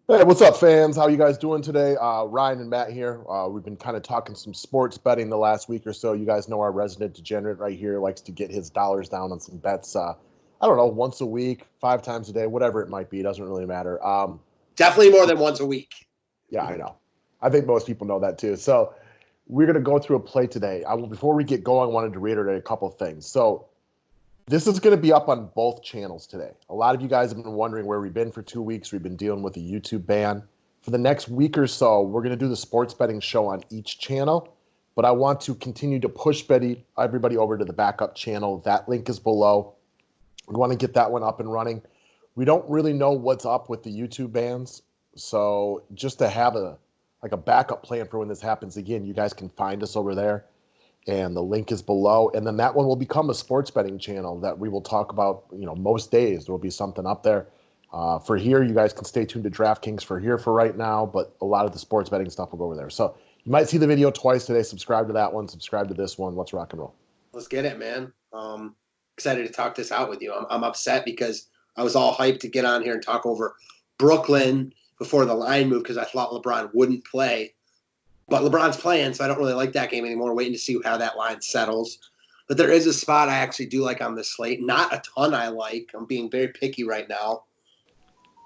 Hey, what's up, fans? How you guys doing today? Ryan and Matt here. We've been kind of talking some sports betting the last week or so. You guys know our resident degenerate right here likes to get his dollars down on some bets. I don't know, once a week, 5 times a day, whatever it might be. It doesn't really matter. Definitely more than once a week. Yeah, I know. I think most people know that too. So we're going to go through a play today. Before we get going, I wanted to reiterate a couple of things. So this is going to be up on both channels today. A lot of you guys have been wondering where we've been for 2 weeks. We've been dealing with a YouTube ban. For the next week or so, we're going to do the sports betting show on each channel, but I want to continue to push everybody over to the backup channel. That link is below. We want to get that one up and running. We don't really know what's up with the YouTube bans, so just to have a backup plan for when this happens again, you guys can find us over there and the link is below. And then that one will become a sports betting channel that we will talk about. Most days there will be something up there. For here, you guys can stay tuned to DraftKings for here for right now, but a lot of the sports betting stuff will go over there. So you might see the video twice today. Subscribe to that one. Subscribe to this one. Let's rock and roll. Let's get it, man. Excited to talk this out with you. I'm upset because I was all hyped to get on here and talk over Brooklyn before the line moved because I thought LeBron wouldn't play. But LeBron's playing, so I don't really like that game anymore. Waiting to see how that line settles. But there is a spot I actually do like on this slate. Not a ton I like. I'm being very picky right now.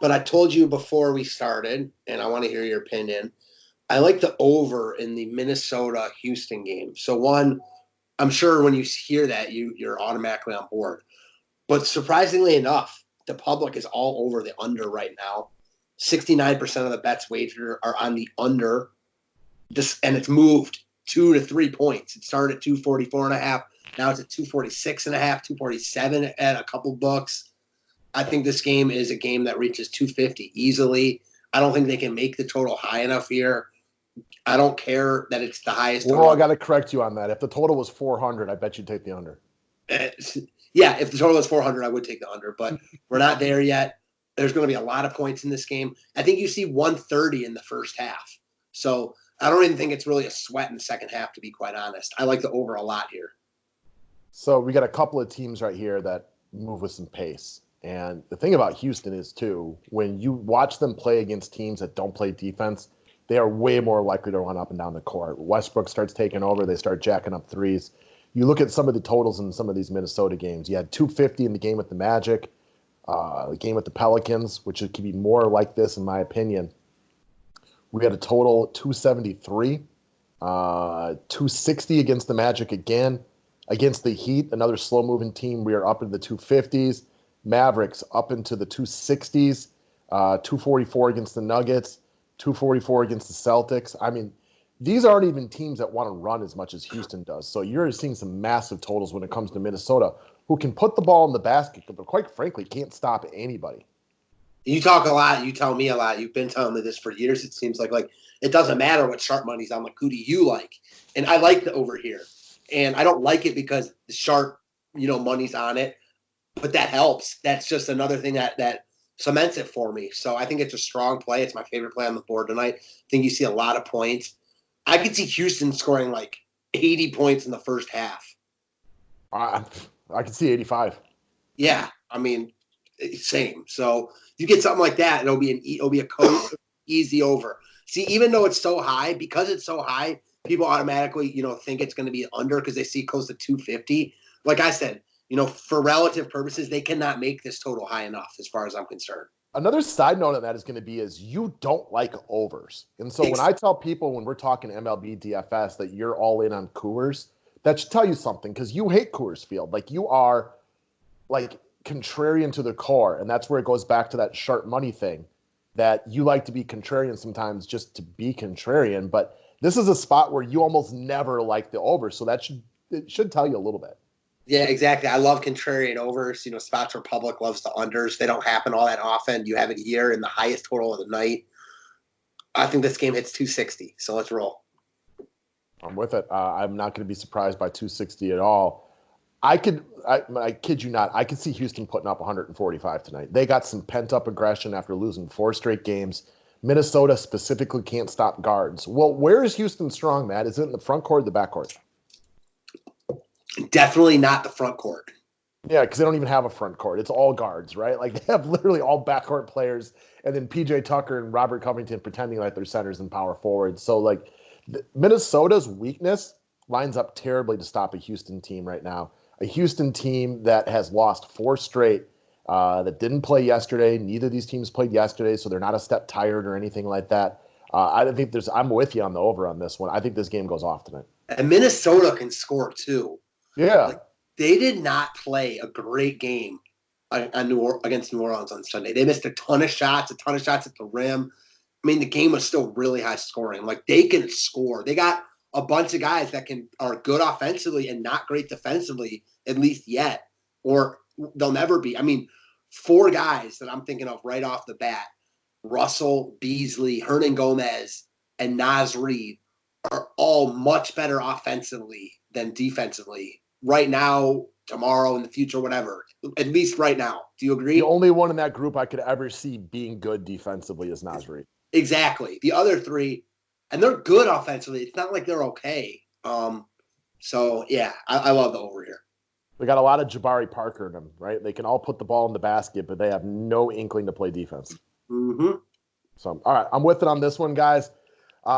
But I told you before we started, and I want to hear your opinion. I like the over in the Minnesota-Houston game. So one, I'm sure when you hear that, you're automatically on board. But surprisingly enough, the public is all over the under right now. 69% of the bets wagered are on the under. And it's moved 2 to 3 points. It started at 244.5. Now it's at 246.5, 247 at a couple books. I think this game is a game that reaches 250 easily. I don't think they can make the total high enough here. I don't care that it's the highest total. Well, I got to correct you on that. If the total was 400, I bet you'd take the under. Yeah, if the total was 400, I would take the under, but we're not there yet. There's going to be a lot of points in this game. I think you see 130 in the first half. So I don't even think it's really a sweat in the second half, to be quite honest. I like the over a lot here. So we got a couple of teams right here that move with some pace. And the thing about Houston is, too, when you watch them play against teams that don't play defense, they are way more likely to run up and down the court. Westbrook starts taking over. They start jacking up threes. You look at some of the totals in some of these Minnesota games. You had 250 in the game with the Magic, the game with the Pelicans, which could be more like this, in my opinion. We had a total 273, 260 against the Magic again. Against the Heat, another slow-moving team, we are up into the 250s. Mavericks up into the 260s, 244 against the Nuggets, 244 against the Celtics. I mean, these aren't even teams that want to run as much as Houston does. So you're seeing some massive totals when it comes to Minnesota, who can put the ball in the basket, but quite frankly, can't stop anybody. You talk a lot. You tell me a lot. You've been telling me this for years. It seems like it doesn't matter what sharp money's on. Like, who do you like? And I like the over here. And I don't like it because the sharp, money's on it. But that helps. That's just another thing that cements it for me. So I think it's a strong play. It's my favorite play on the board tonight. I think you see a lot of points. I could see Houston scoring like 80 points in the first half. I can see 85. Yeah, I mean, same. So you get something like that, and it'll be a code easy over. See, even though it's so high, because it's so high, people automatically think it's going to be under because they see close to 250. Like I said, for relative purposes, they cannot make this total high enough as far as I'm concerned. Another side note on that is going to be is you don't like overs. And so when I tell people when we're talking MLB DFS that you're all in on Coors, that should tell you something because you hate Coors Field. Like you are like contrarian to the core. And that's where it goes back to that sharp money thing that you like to be contrarian sometimes just to be contrarian. But this is a spot where you almost never like the over. So it should tell you a little bit. Yeah, exactly. I love contrarian overs. Spots where public loves the unders. They don't happen all that often. You have it here in the highest total of the night. I think this game hits 260. So let's roll. I'm with it. I'm not going to be surprised by 260 at all. I kid you not, I could see Houston putting up 145 tonight. They got some pent-up aggression after losing 4 straight games. Minnesota specifically can't stop guards. Well, where is Houston strong, Matt? Is it in the front court or the back court? Definitely not the front court. Yeah, because they don't even have a front court. It's all guards, right? Like they have literally all backcourt players, and then PJ Tucker and Robert Covington pretending like they're centers and power forwards. So like Minnesota's weakness lines up terribly to stop a Houston team right now. A Houston team that has lost four straight, that didn't play yesterday. Neither of these teams played yesterday, so they're not a step tired or anything like that. I don't think there's. I'm with you on the over on this one. I think this game goes off tonight. And Minnesota can score too. Yeah. Like they did not play a great game against New Orleans on Sunday. They missed a ton of shots at the rim. I mean, the game was still really high scoring. Like they can score. They got a bunch of guys that are good offensively and not great defensively, at least yet, or they'll never be. I mean, four guys that I'm thinking of right off the bat: Russell, Beasley, Hernan Gomez, and Naz Reid are all much better offensively than defensively right now, tomorrow, in the future, whatever. At least right now. Do you agree? The only one in that group I could ever see being good defensively is Naz Reid. Exactly. The other three, and they're good offensively. It's not like they're okay. So yeah, I love the over here. They got a lot of Jabari Parker in them, right? They can all put the ball in the basket, but they have no inkling to play defense. Mm-hmm. So, all right, I'm with it on this one, guys.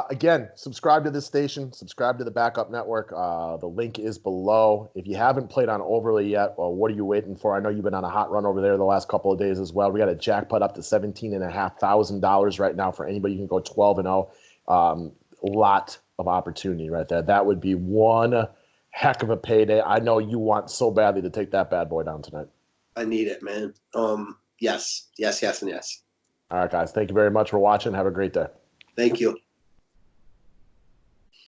Again, subscribe to this station. Subscribe to the Backup Network. The link is below. If you haven't played on Overlay yet, well, what are you waiting for? I know you've been on a hot run over there the last couple of days as well. We got a jackpot up to $17,500 right now for anybody who can go 12-0. A lot of opportunity right there. That would be one heck of a payday. I know you want so badly to take that bad boy down tonight. I need it, man. Yes, and yes. All right, guys. Thank you very much for watching. Have a great day. Thank you.